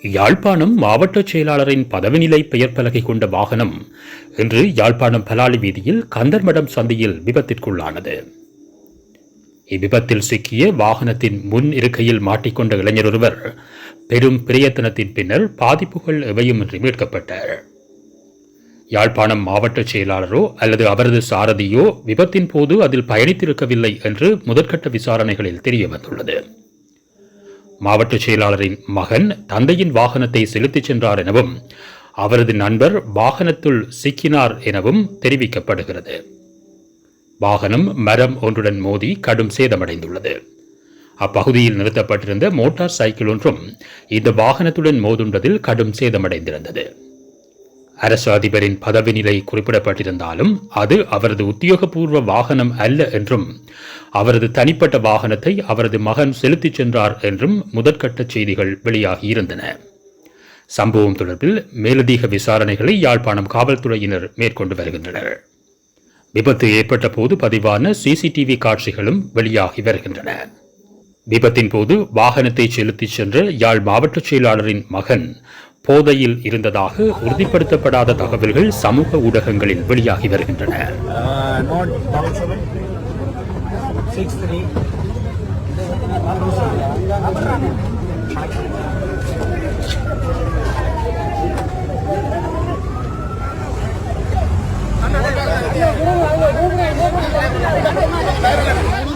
யாழ்ப்பாணம் மாவட்ட செயலாளரின் பதவிநிலை பெயர் பலகை கொண்ட வாகனம் இன்று யாழ்ப்பாணம் பலாலி வீதியில் கந்தர்மடம் சந்தியில் விபத்திற்குள்ளானது. இவ்விபத்தில் சிக்கிய வாகனத்தின் முன் இருக்கையில் மாட்டிக்கொண்ட இளைஞர் ஒருவர் பெரும் பிரயத்தனத்தின் பின்னர் பாதிப்புகள் எவையுமின்றி மீட்கப்பட்டார். யாழ்ப்பாணம் மாவட்ட செயலாளரோ அல்லது அவரது சாரதியோ விபத்தின் போது அதில் பயணித்திருக்கவில்லை என்று முதற்கட்ட விசாரணைகளில் தெரியவந்துள்ளது. மாவட்ட செயலாளரின் மகன் தந்தையின் வாகனத்தை செலுத்திச் சென்றார் எனவும் அவரது நண்பர் வாகனத்துள் சிக்கினார் எனவும் தெரிவிக்கப்படுகிறது. வாகனம் மரம் ஒன்றுடன் மோதி கடும் சேதமடைந்துள்ளது. அப்பகுதியில் நிறுத்தப்பட்டிருந்த மோட்டார் சைக்கிள் ஒன்றும் இந்த வாகனத்துடன் மோதுண்டதில் கடும் சேதமடைந்திருந்தது. அரசு அதிபரின் பதவி நிலை குறிப்பிடப்பட்டிருந்தாலும் அது அவரது உத்தியோகபூர்வ வாகனம் அல்ல என்றும் அவரது தனிப்பட்ட வாகனத்தை அவரது மகன் செலுத்திச் சென்றார் என்றும் முதற்கட்ட செய்திகள் வெளியாகியிருந்தன. சம்பவம் தொடர்பில் மேலதிக விசாரணைகளை யாழ்ப்பாணம் காவல்துறையினர் மேற்கொண்டு வருகின்றனர். விபத்து ஏற்பட்ட போது பதிவான சிசிடிவி காட்சிகளும் வெளியாகி வருகின்றன. விபத்தின் போது வாகனத்தை செலுத்திச் சென்ற யாழ் மாவட்ட செயலாளரின் மகன் போதையில் இருந்ததாக உறுதிப்படுத்தப்படாத தகவல்கள் சமூக ஊடகங்களில் வெளியாகி வருகின்றன. Gracias.